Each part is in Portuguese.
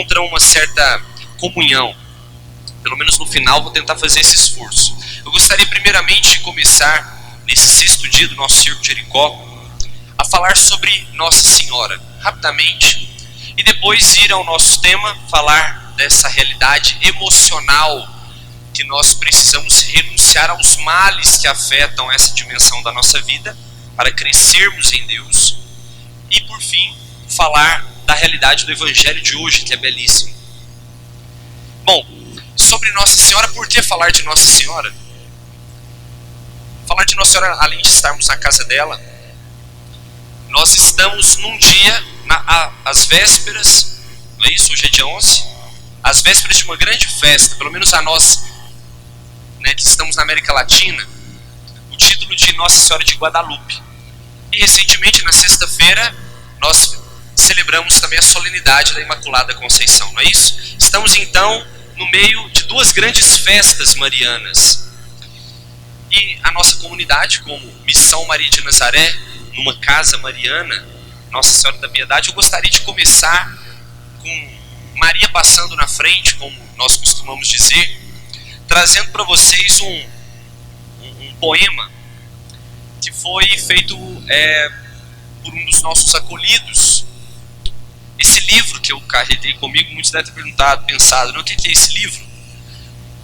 Contra uma certa comunhão. Pelo menos no final vou tentar fazer esse esforço. Eu gostaria primeiramente de começar, nesse 6º dia do nosso Circo de Jericó, a falar sobre Nossa Senhora, rapidamente, e depois ir ao nosso tema, falar dessa realidade emocional que nós precisamos renunciar aos males que afetam essa dimensão da nossa vida, para crescermos em Deus, e por fim, falar da realidade do Evangelho de hoje, que é belíssimo. Bom, sobre Nossa Senhora, por que falar de Nossa Senhora? Falar de Nossa Senhora, além de estarmos na casa dela, nós estamos num dia, às vésperas, não é isso? Hoje é dia 11, às vésperas de uma grande festa, pelo menos a nós, né, que estamos na América Latina, o título de Nossa Senhora de Guadalupe. E recentemente, na sexta-feira, nós celebramos também a solenidade da Imaculada Conceição, não é isso? Estamos então no meio de duas grandes festas marianas. E a nossa comunidade, como Missão Maria de Nazaré, numa casa mariana, Nossa Senhora da Piedade, eu gostaria de começar com Maria passando na frente, como nós costumamos dizer, trazendo para vocês um poema que foi feito por um dos nossos acolhidos. Esse livro que eu carreguei comigo, muitos devem ter pensado, o que é esse livro?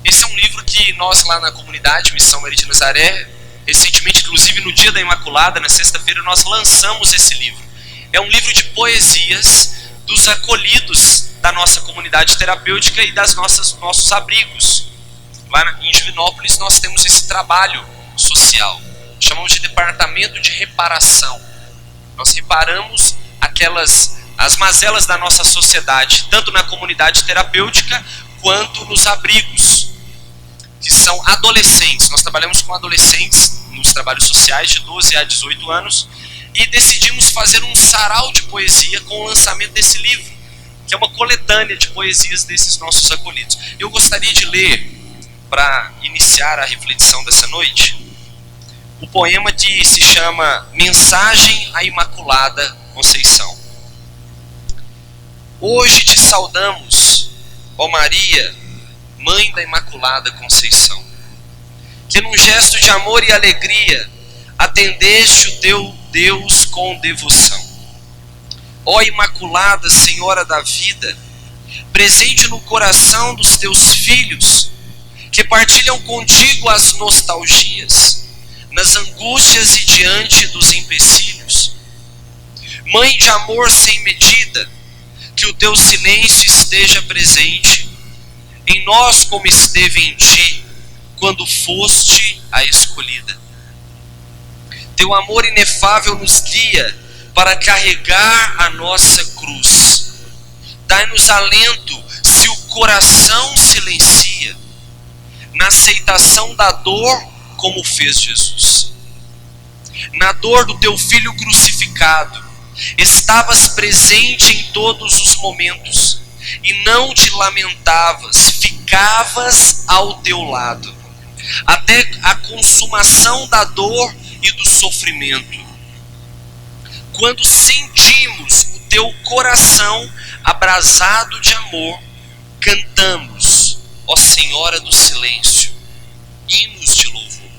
Esse é um livro que nós lá na comunidade Missão Maria de Nazaré, recentemente, inclusive no dia da Imaculada, na sexta-feira, nós lançamos esse livro. É um livro de poesias dos acolhidos da nossa comunidade terapêutica e das nossos abrigos. Lá em Divinópolis nós temos esse trabalho social, chamamos de departamento de reparação. Nós reparamos as mazelas da nossa sociedade, tanto na comunidade terapêutica quanto nos abrigos, que são adolescentes. Nós trabalhamos com adolescentes nos trabalhos sociais de 12 a 18 anos e decidimos fazer um sarau de poesia com o lançamento desse livro, que é uma coletânea de poesias desses nossos acolhidos. Eu gostaria de ler, para iniciar a reflexão dessa noite, o poema que se chama Mensagem à Imaculada Conceição. Hoje te saudamos, ó Maria, Mãe da Imaculada Conceição, que num gesto de amor e alegria atendeste o teu Deus com devoção. Ó Imaculada Senhora da vida, presente no coração dos teus filhos, que partilham contigo as nostalgias, nas angústias e diante dos empecilhos. Mãe de amor sem medida, que o teu silêncio esteja presente em nós como esteve em ti, quando foste a escolhida. Teu amor inefável nos guia para carregar a nossa cruz. Dai-nos alento se o coração silencia, na aceitação da dor como fez Jesus. Na dor do teu filho crucificado, estavas presente em todos os momentos e não te lamentavas, ficavas ao teu lado, até a consumação da dor e do sofrimento. Quando sentimos o teu coração abrasado de amor, cantamos, ó Senhora do Silêncio, hinos de louvor.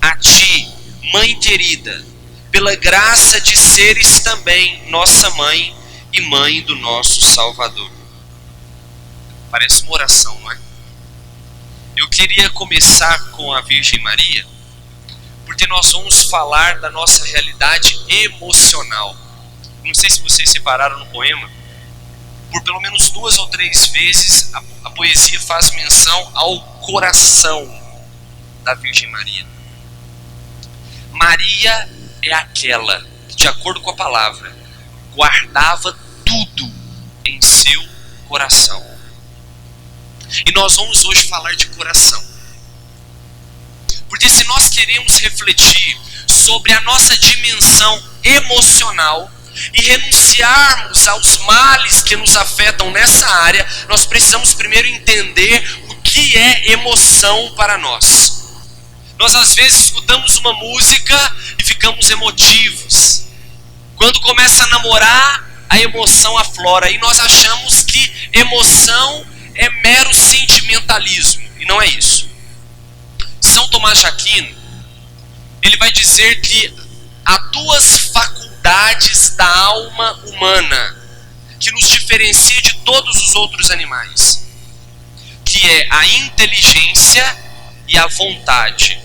A ti, Mãe querida, pela graça de seres também nossa Mãe e Mãe do nosso Salvador. Parece uma oração, não é? Eu queria começar com a Virgem Maria, porque nós vamos falar da nossa realidade emocional. Não sei se vocês separaram no poema, por pelo menos 2 ou 3 vezes a poesia faz menção ao coração da Virgem Maria. Maria é aquela que, de acordo com a palavra, guardava tudo em seu coração. E nós vamos hoje falar de coração. Porque se nós queremos refletir sobre a nossa dimensão emocional e renunciarmos aos males que nos afetam nessa área, nós precisamos primeiro entender o que é emoção para nós. Nós às vezes escutamos uma música e ficamos emotivos. Quando começa a namorar, a emoção aflora e nós achamos que emoção é mero sentimentalismo, e não é isso. São Tomás de Aquino, ele vai dizer que há duas faculdades da alma humana que nos diferencia de todos os outros animais, que é a inteligência e a vontade.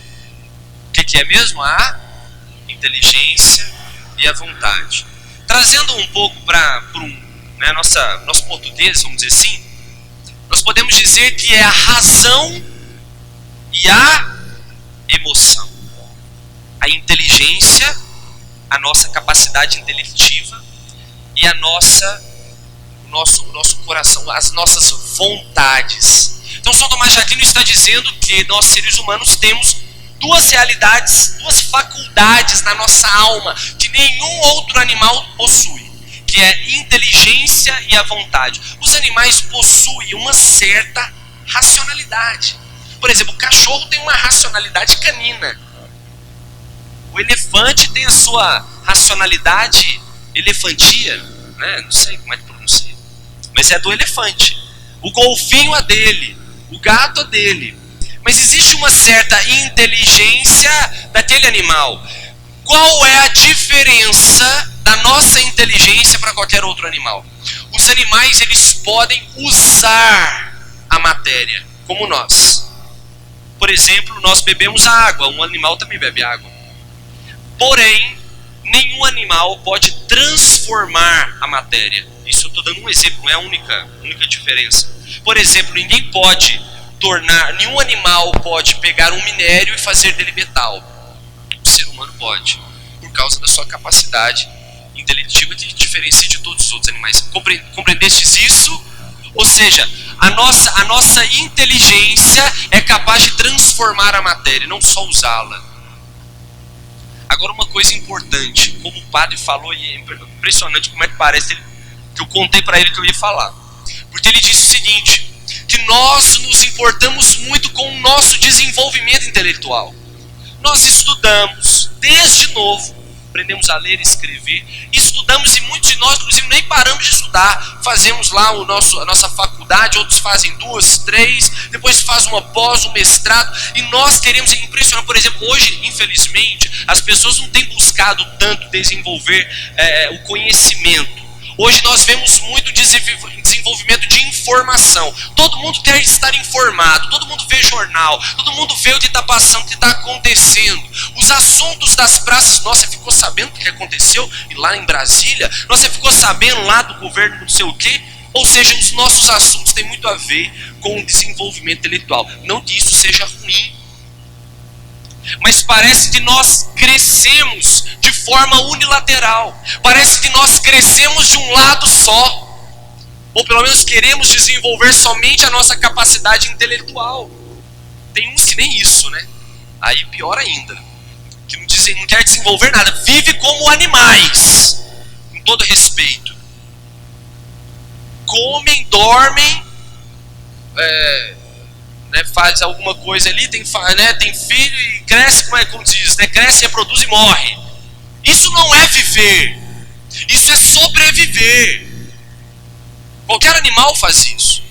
O que é mesmo? A inteligência e a vontade. Trazendo um pouco para nosso português, vamos dizer assim, nós podemos dizer que é a razão e a emoção. A inteligência, a nossa capacidade intelectiva e o nosso coração, as nossas vontades. Então São Tomás de Aquino está dizendo que nós seres humanos temos duas realidades, duas faculdades na nossa alma que nenhum outro animal possui, que é a inteligência e a vontade. Os animais possuem uma certa racionalidade. Por exemplo, o cachorro tem uma racionalidade canina. O elefante tem a sua racionalidade elefantia, né? Não sei como é que pronuncia, mas é do elefante. O golfinho é dele, o gato é dele. Mas existe uma certa inteligência daquele animal. Qual é a diferença da nossa inteligência para qualquer outro animal? Os animais, eles podem usar a matéria, como nós. Por exemplo, nós bebemos a água, um animal também bebe água. Porém, nenhum animal pode transformar a matéria. Isso eu estou dando um exemplo, não é a única diferença. Por exemplo, nenhum animal pode pegar um minério e fazer dele metal. O ser humano pode, por causa da sua capacidade intelectiva que diferencia de todos os outros animais. Compreendestes isso? Ou seja, a nossa inteligência é capaz de transformar a matéria, não só usá-la. Agora, uma coisa importante, como o padre falou, e é impressionante como é que parece que eu contei para ele que eu ia falar. Porque ele disse o seguinte, que nós nos importamos muito com o nosso desenvolvimento intelectual. Nós estudamos desde novo, aprendemos a ler e escrever, estudamos e muitos de nós, inclusive, nem paramos de estudar. Fazemos lá a nossa faculdade, outros fazem 2, 3, depois faz uma pós, um mestrado, e nós queremos impressionar. Por exemplo, hoje, infelizmente, as pessoas não têm buscado tanto desenvolver o conhecimento. Hoje nós vemos muito desenvolvimento de informação. Todo mundo quer estar informado, todo mundo vê jornal, todo mundo vê o que está passando, o que está acontecendo. Os assuntos das praças, nossa, você ficou sabendo o que aconteceu lá em Brasília? Nossa, você ficou sabendo lá do governo não sei o quê? Ou seja, os nossos assuntos têm muito a ver com o desenvolvimento intelectual. Não que isso seja ruim, mas parece que nós crescemos de forma unilateral. Parece que nós crescemos de um lado só. Ou pelo menos queremos desenvolver somente a nossa capacidade intelectual. Tem uns que nem isso, né? Aí pior ainda, que não quer desenvolver nada. Vive como animais, com todo respeito. Comem, dormem, faz alguma coisa ali, tem filho e cresce, como diz, cresce, reproduz e morre. Isso não é viver, isso é sobreviver. Qualquer animal faz isso.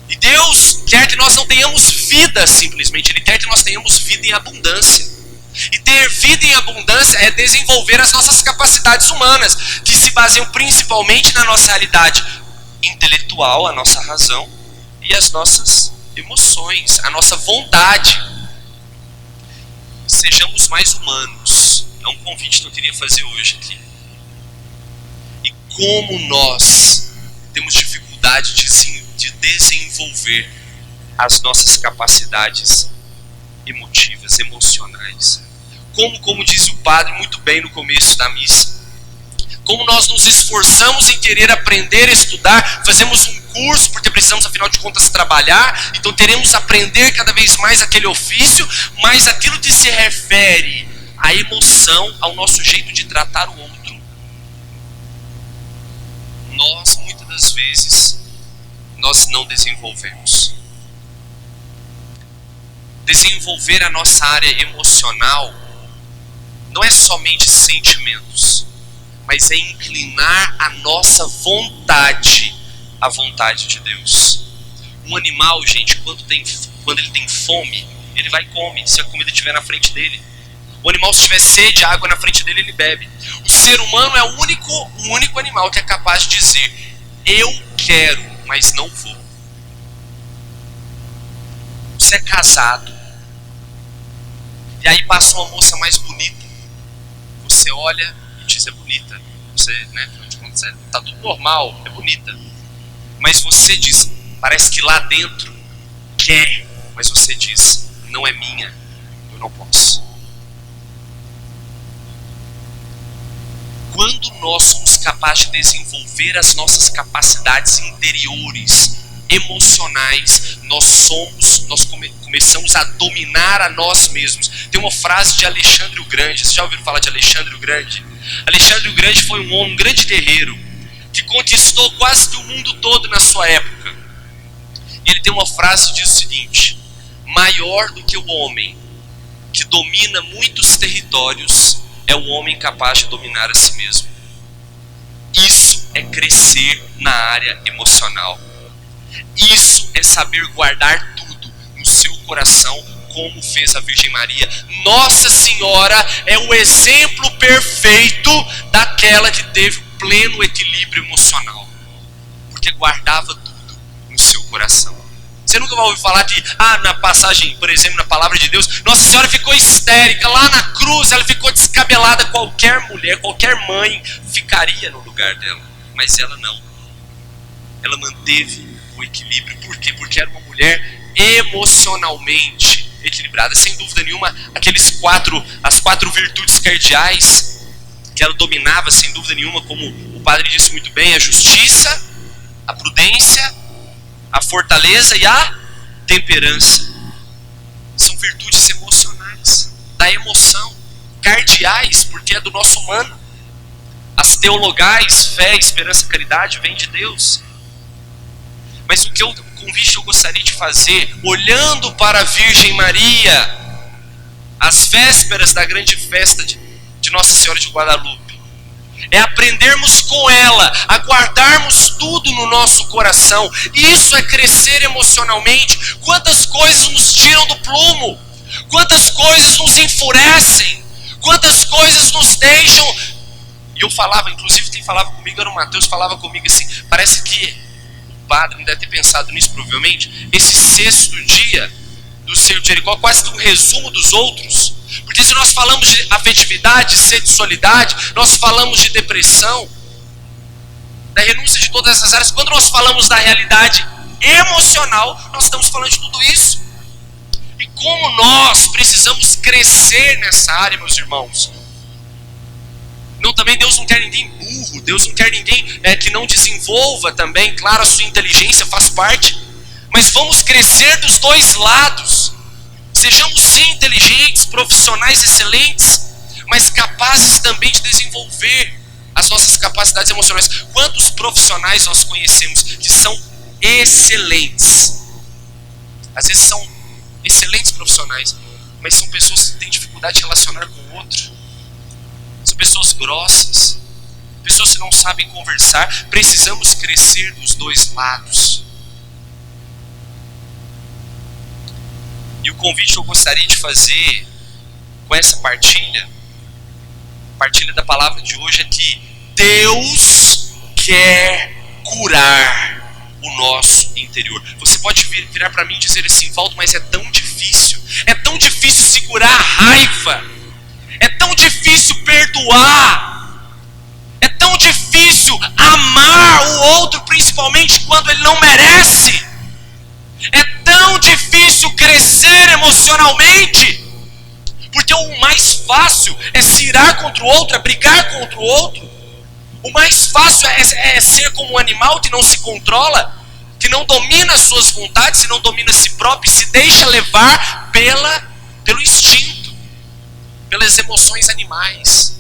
E Deus quer que nós não tenhamos vida simplesmente, Ele quer que nós tenhamos vida em abundância. E ter vida em abundância é desenvolver as nossas capacidades humanas, que se baseiam principalmente na nossa realidade intelectual, a nossa razão, e as nossas emoções, a nossa vontade. Sejamos mais humanos. É um convite que eu queria fazer hoje aqui. E como nós temos dificuldade de desenvolver as nossas capacidades emotivas, emocionais. Como diz o padre muito bem no começo da missa, como nós nos esforçamos em querer aprender, estudar, fazemos um curso, porque precisamos, afinal de contas, trabalhar, então teremos aprender cada vez mais aquele ofício, mas aquilo que se refere à emoção, ao nosso jeito de tratar o outro, nós, muitas das vezes, nós não desenvolvemos. Desenvolver a nossa área emocional não é somente sentimentos, mas é inclinar a nossa vontade à vontade de Deus. Um animal, gente, quando ele tem fome, ele vai e come, se a comida estiver na frente dele. O animal, se tiver sede, a água na frente dele, ele bebe. O ser humano é o único animal que é capaz de dizer: eu quero, mas não vou. Você é casado, e aí passa uma moça mais bonita. Você olha e diz: é bonita. Você, né, tá tudo normal, é bonita. Mas você diz, parece que lá dentro quer, mas você diz: não é minha, eu não posso. Quando nós somos capazes de desenvolver as nossas capacidades interiores, emocionais, nós começamos a dominar a nós mesmos. Tem uma frase de Alexandre o Grande. Vocês já ouviram falar de Alexandre o Grande? Alexandre o Grande foi um grande guerreiro que conquistou quase que o mundo todo na sua época. E ele tem uma frase que diz o seguinte: maior do que o homem que domina muitos territórios é o homem capaz de dominar a si mesmo. Isso é crescer na área emocional. Isso é saber guardar tudo no seu coração, como fez a Virgem Maria. Nossa Senhora é o exemplo perfeito daquela que teve o pleno equilíbrio emocional, porque guardava tudo no seu coração. Você nunca vai ouvir falar de, na passagem, por exemplo, na palavra de Deus, Nossa Senhora ficou histérica, lá na cruz ela ficou descabelada. Qualquer mulher, qualquer mãe ficaria no lugar dela, mas ela não. Ela manteve o equilíbrio. Por quê? Porque era uma mulher emocionalmente equilibrada. Sem dúvida nenhuma, as quatro virtudes cardeais que ela dominava, sem dúvida nenhuma, como o padre disse muito bem: a justiça, a prudência, a fortaleza e a temperança. São virtudes emocionais, da emoção, cardeais, porque é do nosso humano. As teologais, fé, esperança e caridade, vêm de Deus. Mas o convite que eu gostaria de fazer, olhando para a Virgem Maria, às vésperas da grande festa de Nossa Senhora de Guadalupe, é aprendermos com ela a guardarmos tudo no nosso coração. Isso é crescer emocionalmente. Quantas coisas nos tiram do prumo, quantas coisas nos enfurecem, quantas coisas nos deixam. E eu falava, inclusive quem falava comigo era o Mateus, falava comigo assim: parece que o padre não deve ter pensado nisso, provavelmente. Esse sexto dia do Cerco de Jericó, quase que um resumo dos outros. Porque se nós falamos de afetividade, sexualidade, nós falamos de depressão, da renúncia de todas essas áreas. Quando nós falamos da realidade emocional, nós estamos falando de tudo isso. E como nós precisamos crescer nessa área, meus irmãos. Não, também Deus não quer ninguém burro, Deus não quer ninguém que não desenvolva também. Claro, a sua inteligência faz parte, mas vamos crescer dos dois lados. Sejamos sim inteligentes, profissionais excelentes, mas capazes também de desenvolver as nossas capacidades emocionais. Quantos profissionais nós conhecemos que são excelentes? Às vezes são excelentes profissionais, mas são pessoas que têm dificuldade de relacionar com o outro. São pessoas grossas, pessoas que não sabem conversar. Precisamos crescer dos dois lados. E o convite que eu gostaria de fazer com essa partilha da palavra de hoje, é que Deus quer curar o nosso interior. Você pode virar para mim e dizer assim: Valdo, mas é tão difícil segurar a raiva, é tão difícil perdoar, é tão difícil amar o outro, principalmente quando ele não merece. É tão difícil crescer emocionalmente, porque o mais fácil é se irar contra o outro, é brigar contra o outro. O mais fácil é ser como um animal que não se controla, que não domina as suas vontades, que não domina a si próprio e se deixa levar pelo instinto, pelas emoções animais.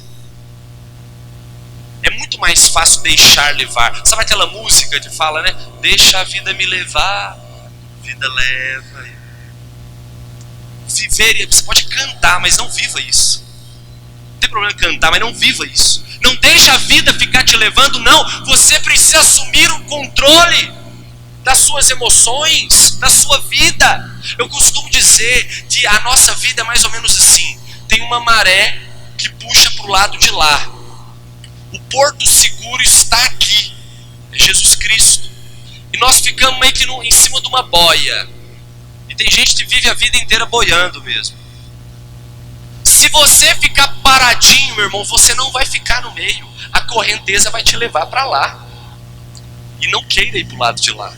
É muito mais fácil deixar levar. Sabe aquela música que fala, né? Deixa a vida me levar, vida leva. Viver, você pode cantar, mas não viva isso. Não tem problema cantar, mas não viva isso. Não deixe deixa a vida ficar te levando, não. Você precisa assumir o controle das suas emoções, da sua vida. Eu costumo dizer que a nossa vida é mais ou menos assim. Tem uma maré que puxa para o lado de lá. O porto seguro está aqui. É Jesus Cristo. E nós ficamos meio que em cima de uma boia. E tem gente que vive a vida inteira boiando mesmo. Se você ficar paradinho, meu irmão, você não vai ficar no meio. A correnteza vai te levar para lá. E não queira ir para o lado de lá.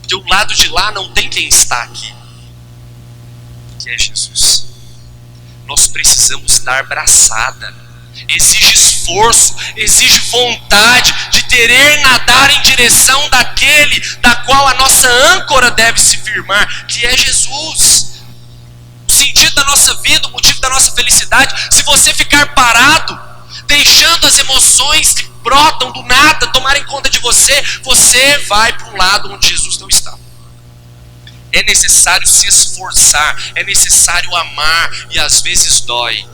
Porque o lado de lá não tem quem está aqui, que é Jesus. Nós precisamos dar braçada. Exige esforço, exige vontade de querer nadar em direção daquele da qual a nossa âncora deve se firmar, que é Jesus. O sentido da nossa vida, o motivo da nossa felicidade. Se você ficar parado, deixando as emoções que brotam do nada tomarem conta de você, você vai para um lado onde Jesus não está. É necessário se esforçar, é necessário amar, e às vezes dói.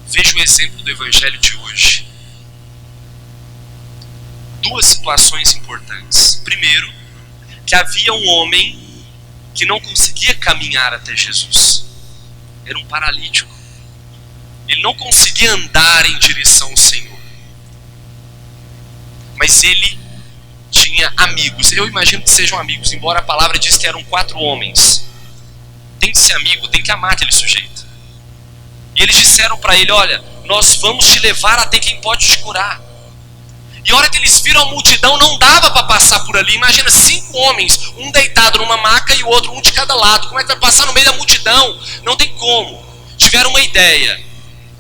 Veja o exemplo do evangelho de hoje. Duas situações importantes. Primeiro, que havia um homem que não conseguia caminhar até Jesus. Era um paralítico. Ele não conseguia andar em direção ao Senhor. Mas ele tinha amigos. Eu imagino que sejam amigos, embora a palavra diz que eram 4 homens. Tem que ser amigo, tem que amar aquele sujeito. E eles disseram para ele: olha, nós vamos te levar até quem pode te curar. E a hora que eles viram a multidão, não dava para passar por ali. Imagina 5 homens, um deitado numa maca e o outro, um de cada lado. Como é que vai passar no meio da multidão? Não tem como. Tiveram uma ideia.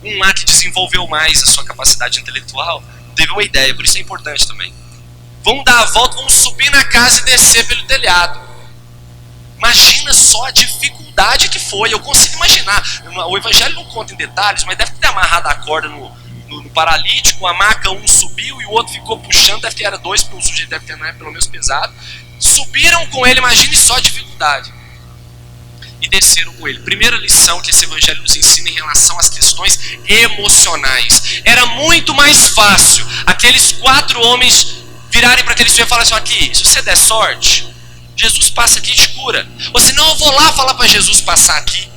Um lá que desenvolveu mais a sua capacidade intelectual teve uma ideia, por isso é importante também. Vamos dar a volta, vamos subir na casa e descer pelo telhado. Imagina só a dificuldade que foi. Eu consigo imaginar. O evangelho não conta em detalhes, mas deve ter amarrado a corda no paralítico. A maca, um subiu e o outro ficou puxando. Deve ter, era 2, porque o sujeito deve ter, né, pelo menos pesado. Subiram com ele, imagine só a dificuldade. E desceram com ele. Primeira lição que esse evangelho nos ensina em relação às questões emocionais. Era muito mais fácil aqueles 4 homens virarem para aquele sujeito e falarem assim: aqui, se você der sorte, Jesus passa aqui e te cura. Ou senão eu vou lá falar para Jesus passar aqui.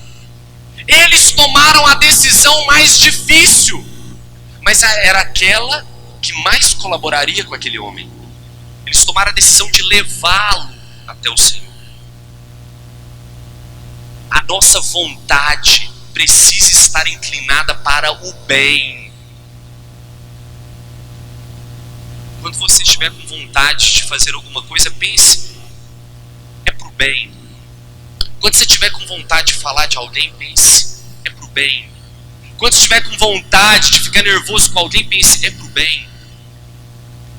Eles tomaram a decisão mais difícil, mas era aquela que mais colaboraria com aquele homem. Eles tomaram a decisão de levá-lo até o Senhor. A nossa vontade precisa estar inclinada para o bem. Quando você estiver com vontade de fazer alguma coisa, pense: é para o bem. Quando você estiver com vontade de falar de alguém, pense: é para o bem. Quando você estiver com vontade de ficar nervoso com alguém, pense: é para o bem.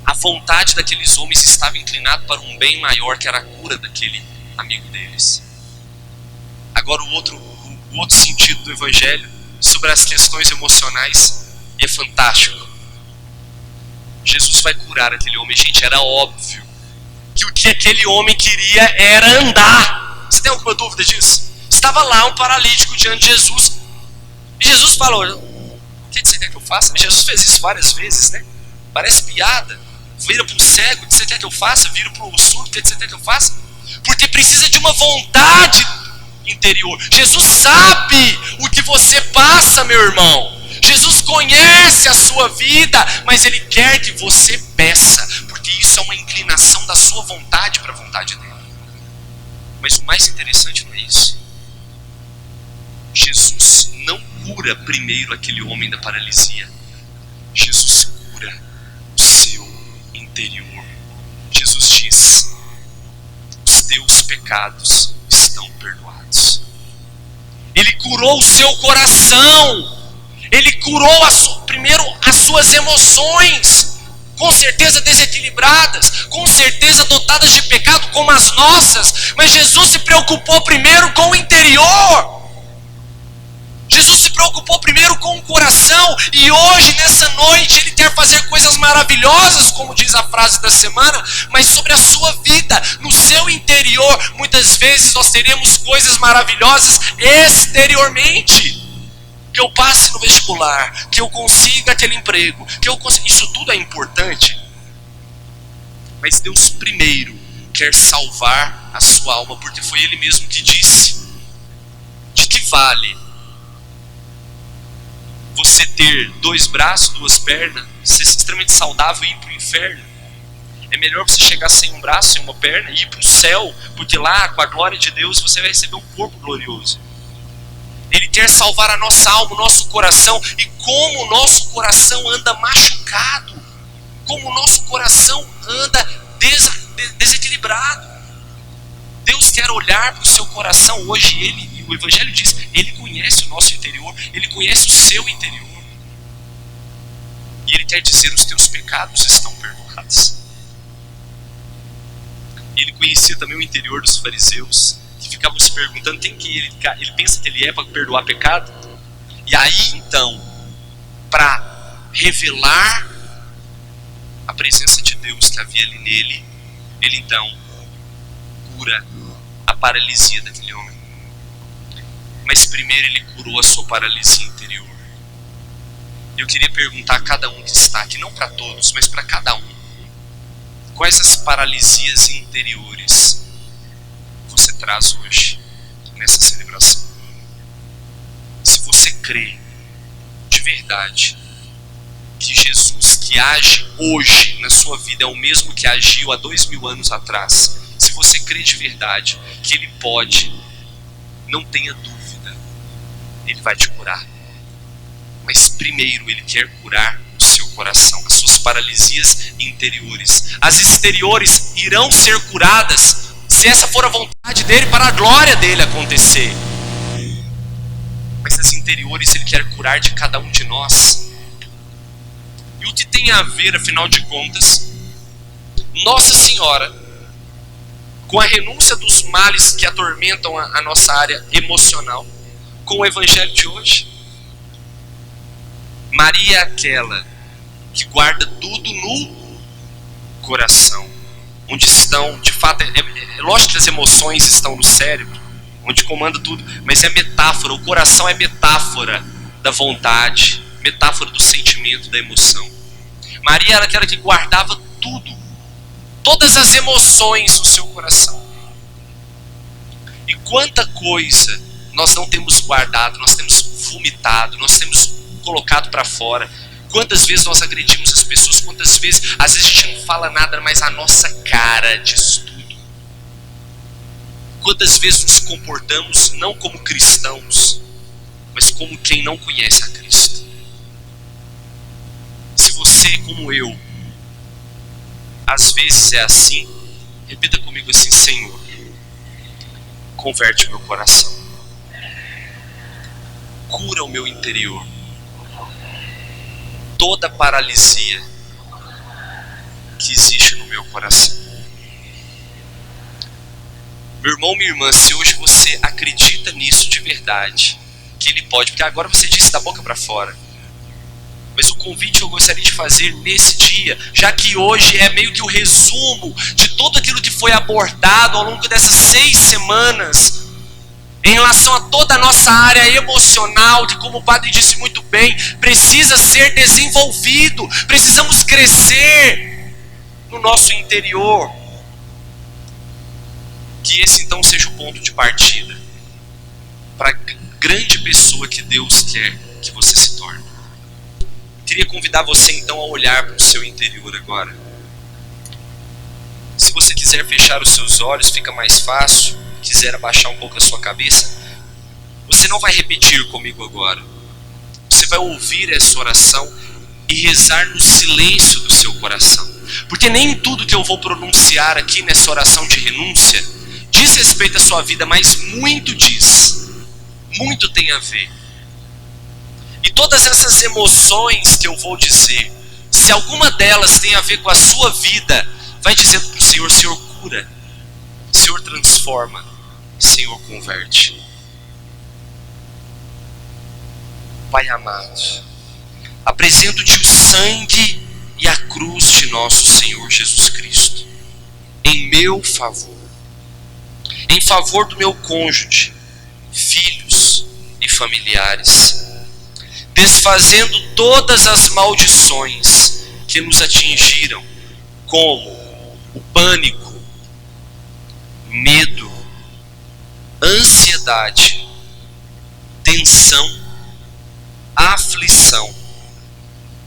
A vontade daqueles homens estava inclinada para um bem maior, que era a cura daquele amigo deles. Agora o outro sentido do evangelho sobre as questões emocionais é fantástico. Jesus vai curar aquele homem. Gente, era óbvio que o que aquele homem queria era andar. Você tem alguma dúvida disso? Estava lá um paralítico diante de Jesus. E Jesus falou: o que você quer que eu faça? Jesus fez isso várias vezes, né? Parece piada. Vira para o cego: o que você quer que eu faça? Vira para o surdo: o que você quer que eu faça? Porque precisa de uma vontade interior. Jesus sabe o que você passa, meu irmão. Jesus conhece a sua vida, mas Ele quer que você peça, porque isso é uma inclinação da sua vontade para a vontade dEle. Mas o mais interessante não é isso. Jesus não cura primeiro aquele homem da paralisia. Jesus cura o seu interior. Jesus diz: os teus pecados estão perdoados. Ele curou o seu coração. Ele curou primeiro as suas emoções, com certeza desequilibradas, com certeza dotadas de pecado como as nossas, mas Jesus se preocupou primeiro com o interior. Jesus se preocupou primeiro com o coração, e hoje, nessa noite, Ele quer fazer coisas maravilhosas, como diz a frase da semana, mas sobre a sua vida, no seu interior. Muitas vezes nós teremos coisas maravilhosas exteriormente. que eu passe no vestibular, que eu consiga aquele emprego, que eu consiga... Isso tudo é importante. Mas Deus primeiro quer salvar a sua alma, porque foi Ele mesmo que disse: de que vale você ter 2 braços, 2 pernas, ser extremamente saudável e ir para o inferno? É melhor você chegar sem um braço, sem uma perna e ir para o céu, porque lá, com a glória de Deus, você vai receber um corpo glorioso. Ele quer salvar a nossa alma, o nosso coração. E como o nosso coração anda machucado, como o nosso coração anda desequilibrado. Deus quer olhar para o seu coração hoje. E o Evangelho diz, Ele conhece o nosso interior, Ele conhece o seu interior. E Ele quer dizer: os teus pecados estão perdoados. Ele conhecia também o interior dos fariseus, que ficavam se perguntando quem que ele pensa que ele é para perdoar pecado. E aí então, para revelar a presença de Deus que havia ali nele, ele então cura a paralisia daquele homem. Mas primeiro ele curou a sua paralisia interior. Eu queria perguntar a cada um que está aqui, não para todos, mas para cada um: quais as paralisias interiores você traz hoje nessa celebração? Se você crê de verdade que Jesus que age hoje na sua vida é o mesmo que agiu há 2000 anos atrás, se você crê de verdade que Ele pode, não tenha dúvida, Ele vai te curar. Mas primeiro Ele quer curar o seu coração, as suas paralisias interiores. As exteriores irão ser curadas se essa for a vontade dEle, para a glória dEle acontecer. Mas as interiores Ele quer curar de cada um de nós. E o que tem a ver, afinal de contas, Nossa Senhora, com a renúncia dos males que atormentam a nossa área emocional, com o Evangelho de hoje? Maria é aquela que guarda tudo no coração, onde estão, de fato, é lógico que as emoções estão no cérebro, onde comanda tudo, mas é metáfora, o coração é metáfora da vontade, metáfora do sentimento, da emoção. Maria era aquela que guardava tudo, todas as emoções no seu coração. E quanta coisa nós não temos guardado, nós temos vomitado, nós temos colocado para fora. Quantas vezes nós agredimos as pessoas, quantas vezes, às vezes a gente não fala nada, mas a nossa cara diz tudo. Quantas vezes nos comportamos não como cristãos, mas como quem não conhece a Cristo. Se você, como eu, às vezes é assim, repita comigo assim: Senhor, converte o meu coração, cura o meu interior, toda paralisia que existe no meu coração. Meu irmão, minha irmã, se hoje você acredita nisso de verdade, que Ele pode, porque agora você disse da boca para fora, mas o convite que eu gostaria de fazer nesse dia, já que hoje é meio que o resumo de tudo aquilo que foi abordado ao longo dessas 6 semanas, em relação a toda a nossa área emocional, que, como o padre disse muito bem, precisa ser desenvolvido, precisamos crescer no nosso interior. Que esse então seja o ponto de partida para a grande pessoa que Deus quer que você se torne. Queria convidar você então a olhar para o seu interior agora. Se você quiser fechar os seus olhos, fica mais fácil. Quiser abaixar um pouco a sua cabeça, você não vai repetir comigo agora. Você vai ouvir essa oração e rezar no silêncio do seu coração. Porque nem tudo que eu vou pronunciar aqui nessa oração de renúncia diz respeito à sua vida, mas muito diz. Muito tem a ver. E todas essas emoções que eu vou dizer, se alguma delas tem a ver com a sua vida, vai dizendo para o Senhor: Senhor, cura, Senhor, transforma, Senhor, converte. Pai amado, apresento-te o sangue e a cruz de nosso Senhor Jesus Cristo, em meu favor, em favor do meu cônjuge, filhos e familiares, desfazendo todas as maldições que nos atingiram, como o pânico, medo, ansiedade, tensão, aflição,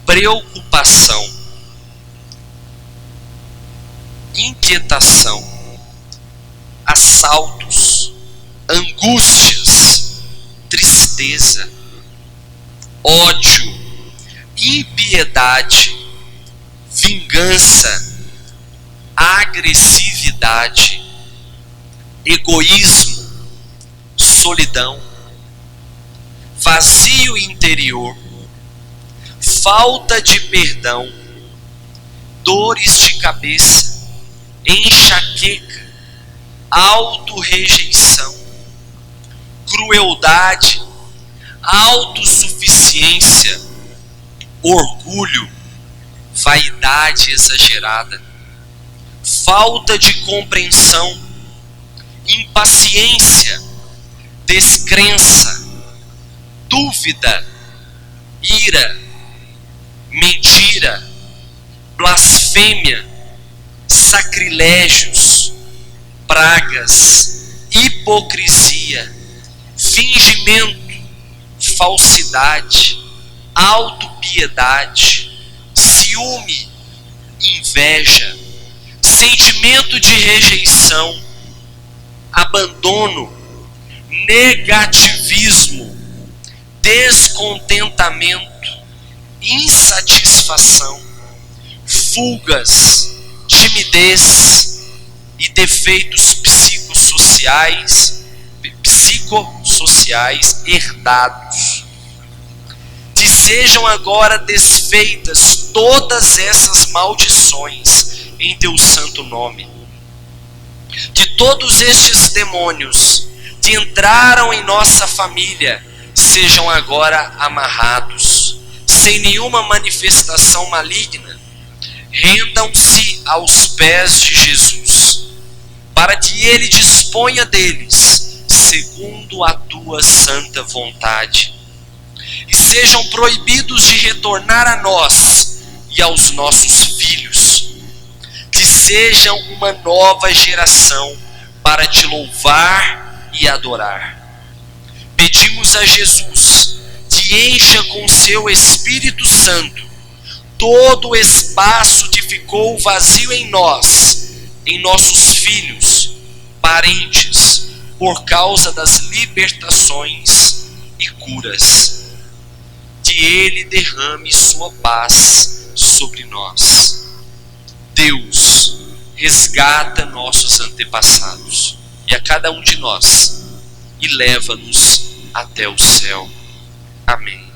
preocupação, inquietação, assaltos, angústias, tristeza, ódio, impiedade, vingança, agressividade, egoísmo, solidão, vazio interior, falta de perdão, dores de cabeça, enxaqueca, autorrejeição, crueldade, autossuficiência, orgulho, vaidade exagerada, falta de compreensão, impaciência, descrença, dúvida, ira, mentira, blasfêmia, sacrilégios, pragas, hipocrisia, fingimento, falsidade, autopiedade, ciúme, inveja, sentimento de rejeição, abandono, negativismo, descontentamento, insatisfação, fugas, timidez e defeitos psicossociais herdados. Te sejam agora desfeitas todas essas maldições em teu santo nome. Que todos estes demônios que entraram em nossa família sejam agora amarrados, sem nenhuma manifestação maligna. Rendam-se aos pés de Jesus, para que Ele disponha deles, segundo a tua santa vontade. E sejam proibidos de retornar a nós e aos nossos filhos. Que sejam uma nova geração para te louvar e adorar. Pedimos a Jesus que encha com seu Espírito Santo todo o espaço que ficou vazio em nós, em nossos filhos, parentes, por causa das libertações e curas. Que Ele derrame sua paz sobre nós. Deus, resgata nossos antepassados e a cada um de nós e leva-nos até o céu. Amém.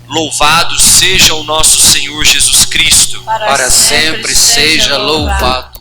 Louvado seja o nosso Senhor Jesus Cristo. Para sempre seja louvado.